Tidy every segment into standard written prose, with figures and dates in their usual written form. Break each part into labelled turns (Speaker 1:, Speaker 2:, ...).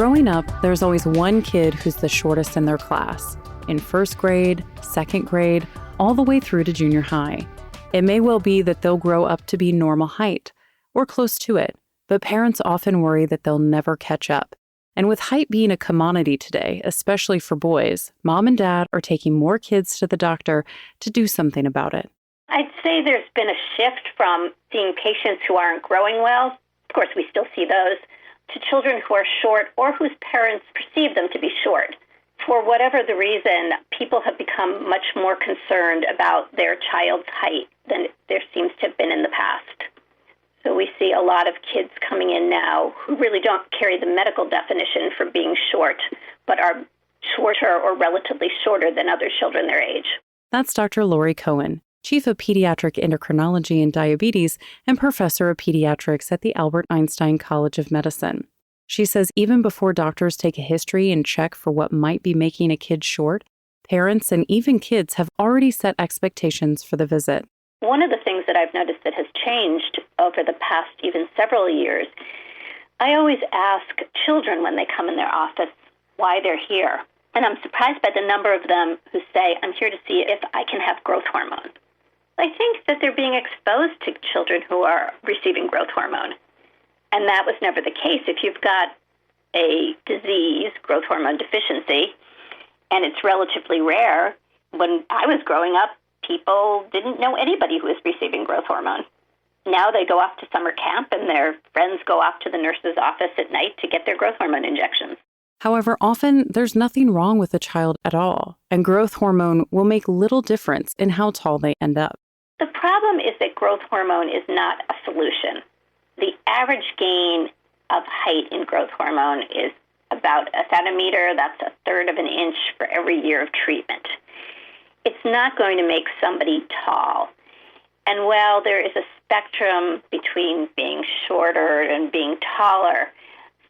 Speaker 1: Growing up, there's always one kid who's the shortest in their class, in first grade, second grade, all the way through to junior high. It may well be that they'll grow up to be normal height, or close to it, but parents often worry that they'll never catch up. And with height being a commodity today, especially for boys, mom and dad are taking more kids to the doctor to do something about it.
Speaker 2: I'd say there's been a shift from seeing patients who aren't growing well, of course we still see those, to children who are short or whose parents perceive them to be short. For whatever the reason, people have become much more concerned about their child's height than there seems to have been in the past. So we see a lot of kids coming in now who really don't carry the medical definition for being short, but are shorter or relatively shorter than other children their age.
Speaker 1: That's Dr. Lori Cohen, Chief of Pediatric Endocrinology and Diabetes and Professor of Pediatrics at the Albert Einstein College of Medicine. She says even before doctors take a history and check for what might be making a kid short, parents and even kids have already set expectations for the visit.
Speaker 2: One of the things that I've noticed that has changed over the past even several years, I always ask children when they come in their office why they're here. And I'm surprised by the number of them who say, I'm here to see if I can have growth hormone. I think that they're being exposed to children who are receiving growth hormone. And that was never the case. If you've got a disease, growth hormone deficiency, and it's relatively rare, when I was growing up, people didn't know anybody who was receiving growth hormone. Now they go off to summer camp and their friends go off to the nurse's office at night to get their growth hormone injections.
Speaker 1: However, often there's nothing wrong with the child at all, and growth hormone will make little difference in how tall they end up.
Speaker 2: The problem is that growth hormone is not a solution. The average gain of height in growth hormone is about a centimeter. That's a third of an inch for every year of treatment. It's not going to make somebody tall. And while there is a spectrum between being shorter and being taller,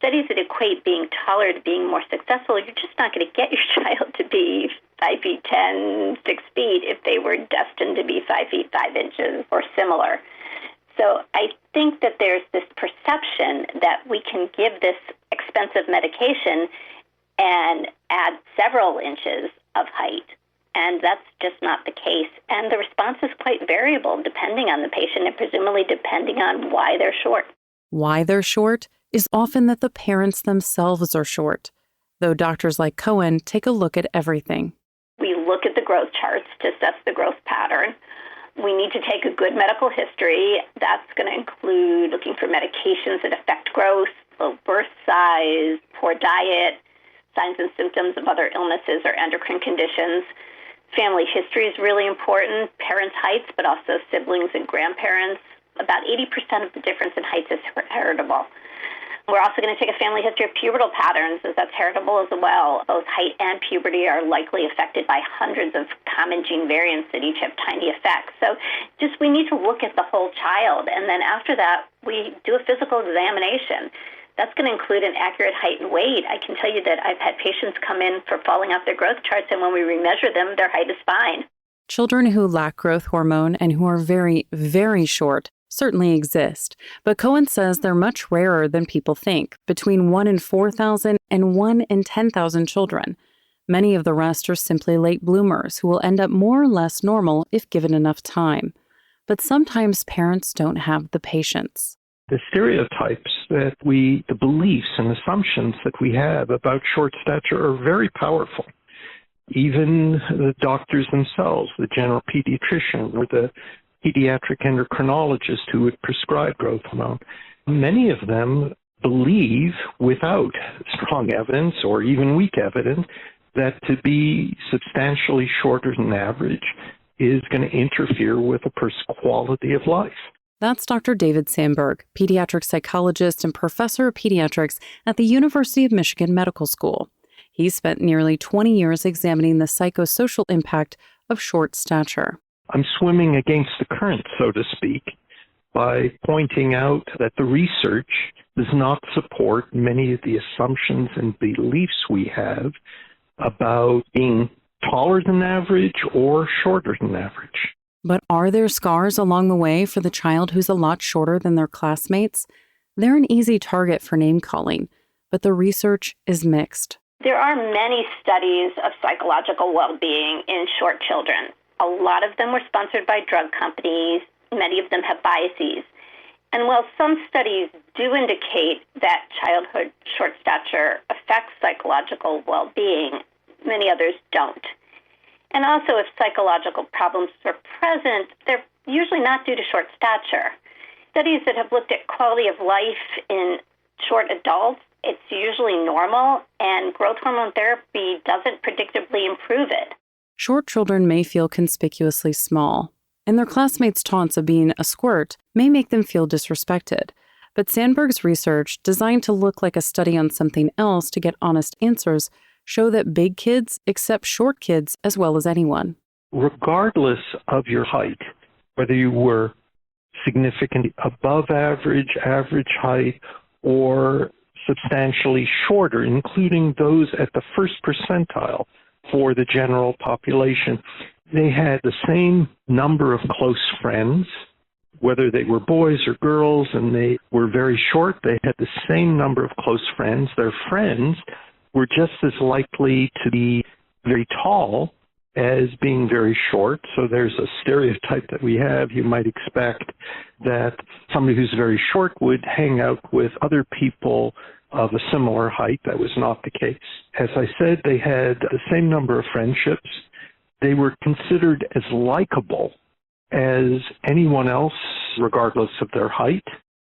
Speaker 2: studies that equate being taller to being more successful, you're just not going to get your child to be 5 feet 10, 6 feet if they were destined to be 5 feet 5 inches or similar. So I think that there's this perception that we can give this expensive medication and add several inches of height. And that's just not the case. And the response is quite variable depending on the patient and presumably depending on why they're short.
Speaker 1: Why they're short is often that the parents themselves are short, though doctors like Cohen take a look at everything.
Speaker 2: We look at the growth charts to assess the growth pattern. We need to take a good medical history. That's going to include looking for medications that affect growth, low birth size, poor diet, signs and symptoms of other illnesses or endocrine conditions. Family history is really important, parents' heights, but also siblings and grandparents. About 80% of the difference in heights is heritable. We're also going to take a family history of pubertal patterns, as that's heritable as well. Both height and puberty are likely affected by hundreds of common gene variants that each have tiny effects. So we need to look at the whole child. And then after that, we do a physical examination. That's going to include an accurate height and weight. I can tell you that I've had patients come in for falling off their growth charts, and when we remeasure them, their height is fine.
Speaker 1: Children who lack growth hormone and who are very, very short certainly exist, but Cohen says they're much rarer than people think, between 1 in 4,000 and 1 in 10,000 children. Many of the rest are simply late bloomers who will end up more or less normal if given enough time. But sometimes parents don't have the patience.
Speaker 3: The stereotypes the beliefs and assumptions that we have about short stature are very powerful. Even the doctors themselves, the general pediatrician or the pediatric endocrinologist who would prescribe growth hormone, many of them believe, without strong evidence or even weak evidence, that to be substantially shorter than average is going to interfere with a person's quality of life.
Speaker 1: That's Dr. David Sandberg, pediatric psychologist and professor of pediatrics at the University of Michigan Medical School. He spent nearly 20 years examining the psychosocial impact of short stature.
Speaker 3: I'm swimming against the current, so to speak, by pointing out that the research does not support many of the assumptions and beliefs we have about being taller than average or shorter than average.
Speaker 1: But are there scars along the way for the child who's a lot shorter than their classmates? They're an easy target for name-calling. but the research is mixed.
Speaker 2: There are many studies of psychological well-being in short children. A lot of them were sponsored by drug companies. Many of them have biases. And while some studies do indicate that childhood short stature affects psychological well-being, many others don't. And also, if psychological problems are present, they're usually not due to short stature. Studies that have looked at quality of life in short adults, it's usually normal, and growth hormone therapy doesn't predictably improve it.
Speaker 1: Short children may feel conspicuously small, and their classmates' taunts of being a squirt may make them feel disrespected. But Sandberg's research, designed to look like a study on something else to get honest answers, show that big kids accept short kids as well as anyone.
Speaker 3: Regardless of your height, whether you were significantly above average, average height, or substantially shorter, including those at the first percentile for the general population, they had the same number of close friends, whether they were boys or girls, and they were very short. They had the same number of close friends. Their friends were just as likely to be very tall as being very short. So there's a stereotype that we have. You might expect that somebody who's very short would hang out with other people of a similar height. That was not the case. As I said, they had the same number of friendships. They were considered as likable as anyone else, regardless of their height.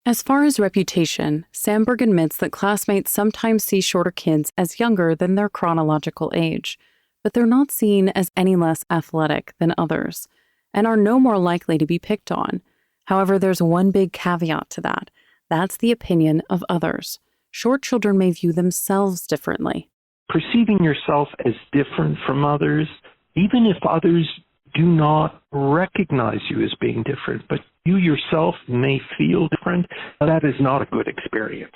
Speaker 1: As far as reputation, Sandberg admits that classmates sometimes see shorter kids as younger than their chronological age, but they're not seen as any less athletic than others, and are no more likely to be picked on. However, there's one big caveat to that. That's the opinion of others. Short children may view themselves differently.
Speaker 3: Perceiving yourself as different from others, even if others do not recognize you as being different, but you yourself may feel different, that is not a good experience.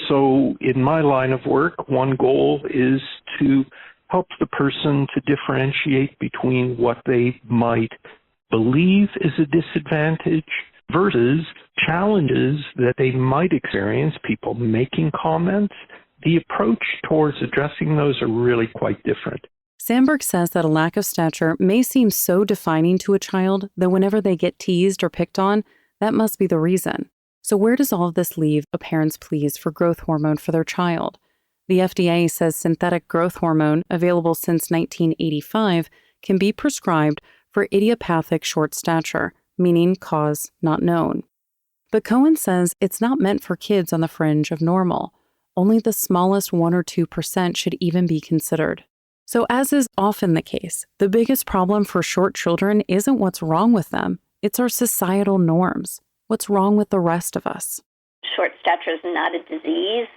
Speaker 3: So in my line of work, one goal is to help the person to differentiate between what they might believe is a disadvantage versus challenges that they might experience, people making comments. The approach towards addressing those are really quite different.
Speaker 1: Sandberg says that a lack of stature may seem so defining to a child that whenever they get teased or picked on, that must be the reason. So where does all of this leave a parent's pleas for growth hormone for their child? The FDA says synthetic growth hormone, available since 1985, can be prescribed for idiopathic short stature, meaning cause not known. But Cohen says it's not meant for kids on the fringe of normal. Only the smallest 1 or 2% should even be considered. So as is often the case, the biggest problem for short children isn't what's wrong with them. It's our societal norms. What's wrong with the rest of us?
Speaker 2: Short stature is not a disease.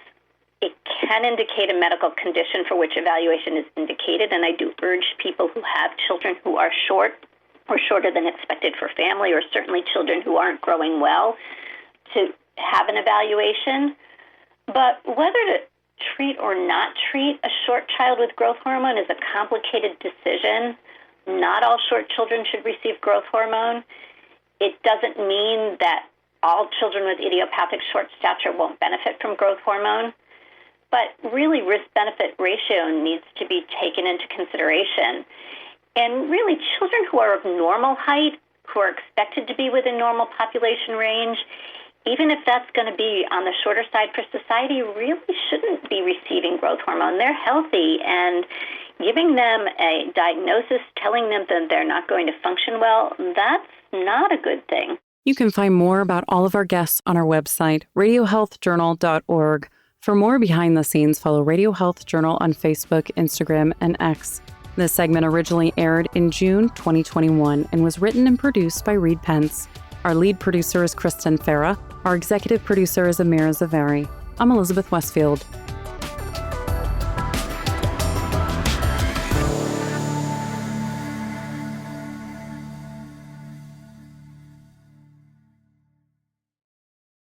Speaker 2: It can indicate a medical condition for which evaluation is indicated, and I do urge people who have children who are short or shorter than expected for family, or certainly children who aren't growing well, to have an evaluation. But whether to treat or not treat a short child with growth hormone is a complicated decision. Not all short children should receive growth hormone. It doesn't mean that all children with idiopathic short stature won't benefit from growth hormone. But really, risk-benefit ratio needs to be taken into consideration. And really, children who are of normal height, who are expected to be within normal population range, even if that's going to be on the shorter side for society, really shouldn't be receiving growth hormone. They're healthy, and giving them a diagnosis, telling them that they're not going to function well, that's not a good thing.
Speaker 1: You can find more about all of our guests on our website, radiohealthjournal.org. For more behind the scenes, follow Radio Health Journal on Facebook, Instagram, and X. This segment originally aired in June 2021 and was written and produced by Reed Pence. Our lead producer is Kristen Farah. Our executive producer is Amira Zaveri. I'm Elizabeth Westfield.